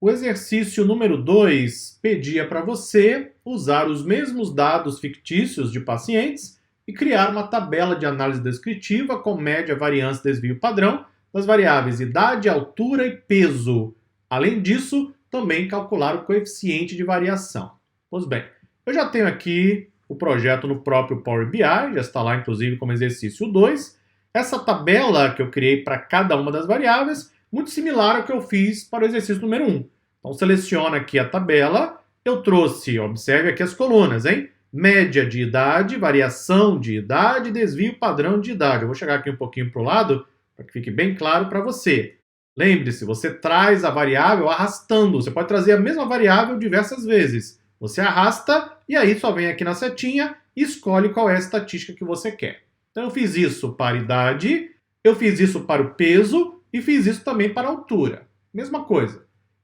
O exercício número 2 pedia para você usar os mesmos dados fictícios de pacientes e criar uma tabela de análise descritiva com média, variância e desvio padrão das variáveis idade, altura e peso. Além disso, também calcular o coeficiente de variação. Pois bem, eu já tenho aqui o projeto no próprio Power BI, já está lá inclusive como exercício 2. Essa tabela que eu criei para cada uma das variáveis, muito similar ao que eu fiz para o exercício número 1. Então seleciona aqui a tabela, eu trouxe, observe aqui as colunas, hein? Média de idade, variação de idade, desvio padrão de idade. Eu vou chegar aqui um pouquinho para o lado, para que fique bem claro para você. Lembre-se, você traz a variável arrastando. Você pode trazer a mesma variável diversas vezes. Você arrasta e aí só vem aqui na setinha e escolhe qual é a estatística que você quer. Então eu fiz isso para a idade, eu fiz isso para o peso e fiz isso também para a altura. Mesma coisa.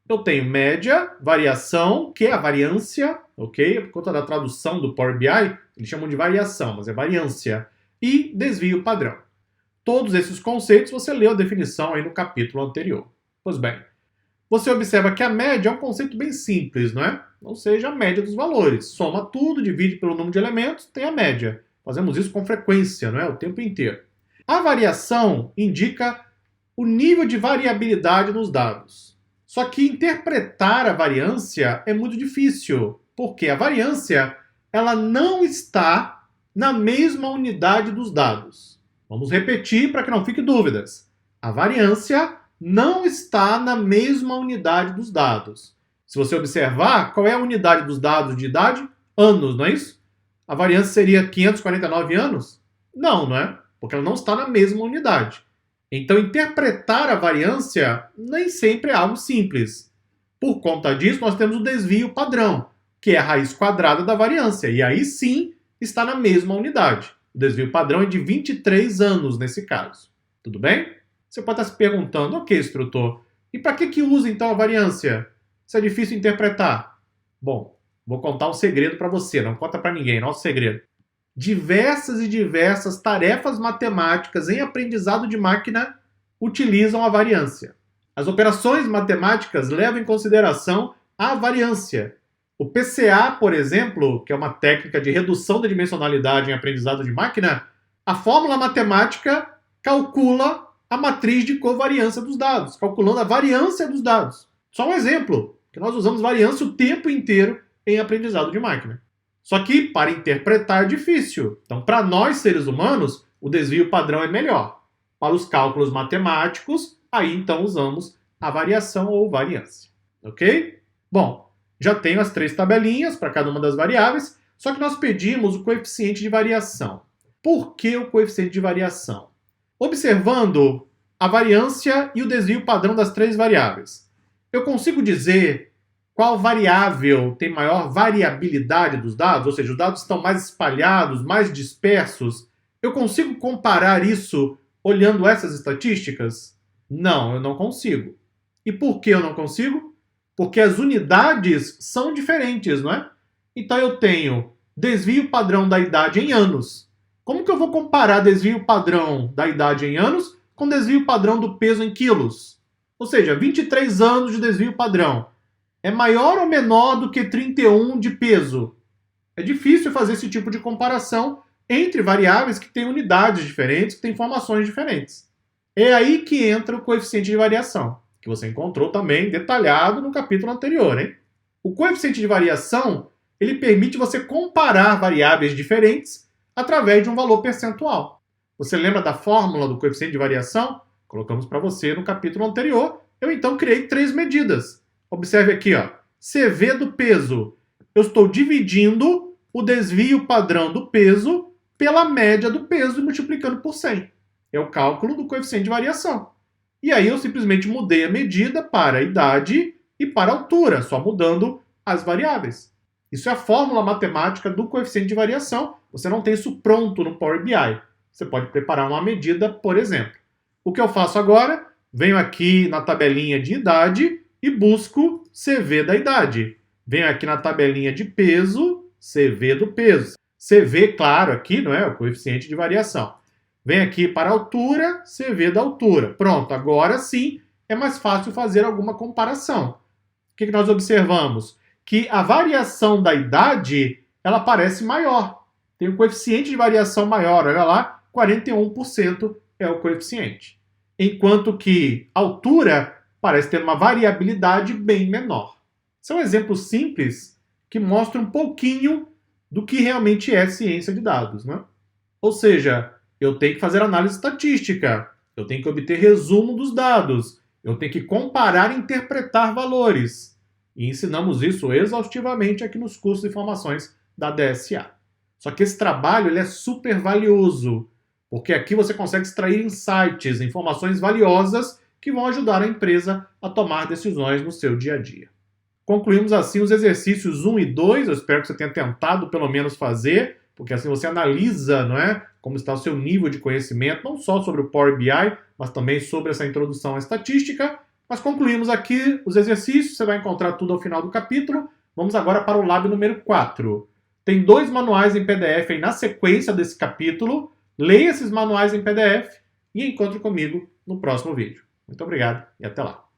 Eu tenho média, variação, que é a variância, ok? Por conta da tradução do Power BI, eles chamam de variação, mas é variância. E desvio padrão. Todos esses conceitos você leu a definição aí no capítulo anterior. Pois bem, você observa que a média é um conceito bem simples, não é? Ou seja, a média dos valores. Soma tudo, divide pelo número de elementos, tem a média. Fazemos isso com frequência, não é? O tempo inteiro. A variação indica o nível de variabilidade nos dados. Só que interpretar a variância é muito difícil, porque a variância ela não está na mesma unidade dos dados. Vamos repetir para que não fique dúvidas. A variância não está na mesma unidade dos dados. Se você observar, qual é a unidade dos dados de idade? Anos, não é isso? A variância seria 549 anos? Não, não é? Porque ela não está na mesma unidade. Então, interpretar a variância nem sempre é algo simples. Por conta disso, nós temos o desvio padrão, que é a raiz quadrada da variância. E aí sim está na mesma unidade. O desvio padrão é de 23 anos nesse caso. Tudo bem? Você pode estar se perguntando, ok, instrutor, e para que usa então a variância? Isso é difícil interpretar. Bom, vou contar um segredo para você, não conta para ninguém, nosso segredo. Diversas e diversas tarefas matemáticas em aprendizado de máquina utilizam a variância. As operações matemáticas levam em consideração a variância. O PCA, por exemplo, que é uma técnica de redução da dimensionalidade em aprendizado de máquina, a fórmula matemática calcula a matriz de covariância dos dados, calculando a variância dos dados. Só um exemplo, que nós usamos variância o tempo inteiro em aprendizado de máquina. Só que para interpretar é difícil. Então, para nós, seres humanos, o desvio padrão é melhor. Para os cálculos matemáticos, aí então usamos a variação ou variância. Ok? Bom, já tenho as 3 tabelinhas para cada uma das variáveis, só que nós pedimos o coeficiente de variação. Por que o coeficiente de variação? Observando a variância e o desvio padrão das 3 variáveis, eu consigo dizer qual variável tem maior variabilidade dos dados, ou seja, os dados estão mais espalhados, mais dispersos. Eu consigo comparar isso olhando essas estatísticas? Não, eu não consigo. E por que eu não consigo? Porque as unidades são diferentes, não é? Então eu tenho desvio padrão da idade em anos. Como que eu vou comparar desvio padrão da idade em anos com desvio padrão do peso em quilos? Ou seja, 23 anos de desvio padrão. É maior ou menor do que 31 de peso? É difícil fazer esse tipo de comparação entre variáveis que têm unidades diferentes, que têm informações diferentes. É aí que entra o coeficiente de variação, que você encontrou também detalhado no capítulo anterior, hein? O coeficiente de variação, ele permite você comparar variáveis diferentes através de um valor percentual. Você lembra da fórmula do coeficiente de variação? Colocamos para você no capítulo anterior. Eu então criei 3 medidas. Observe aqui, ó, CV do peso. Eu estou dividindo o desvio padrão do peso pela média do peso e multiplicando por 100. É o cálculo do coeficiente de variação. E aí eu simplesmente mudei a medida para a idade e para a altura, só mudando as variáveis. Isso é a fórmula matemática do coeficiente de variação. Você não tem isso pronto no Power BI. Você pode preparar uma medida, por exemplo. O que eu faço agora? Venho aqui na tabelinha de idade e busco CV da idade. Venho aqui na tabelinha de peso, CV do peso. CV, claro, aqui não é o coeficiente de variação. Venho aqui para a altura, CV da altura. Pronto, agora sim é mais fácil fazer alguma comparação. que nós observamos? Que a variação da idade, ela parece maior. Tem um coeficiente de variação maior, olha lá, 41% é o coeficiente. Enquanto que a altura parece ter uma variabilidade bem menor. São exemplos simples que mostram um pouquinho do que realmente é ciência de dados, né? Ou seja, eu tenho que fazer análise estatística, eu tenho que obter resumo dos dados, eu tenho que comparar e interpretar valores. E ensinamos isso exaustivamente aqui nos cursos de formações da DSA. Só que esse trabalho ele é super valioso, porque aqui você consegue extrair insights, informações valiosas que vão ajudar a empresa a tomar decisões no seu dia a dia. Concluímos assim os exercícios 1 e 2, eu espero que você tenha tentado pelo menos fazer, porque assim você analisa, não é, como está o seu nível de conhecimento, não só sobre o Power BI, mas também sobre essa introdução à estatística. Mas concluímos aqui os exercícios, você vai encontrar tudo ao final do capítulo. Vamos agora para o lab número 4. Tem 2 manuais em PDF aí na sequência desse capítulo. Leia esses manuais em PDF e encontre comigo no próximo vídeo. Muito obrigado e até lá.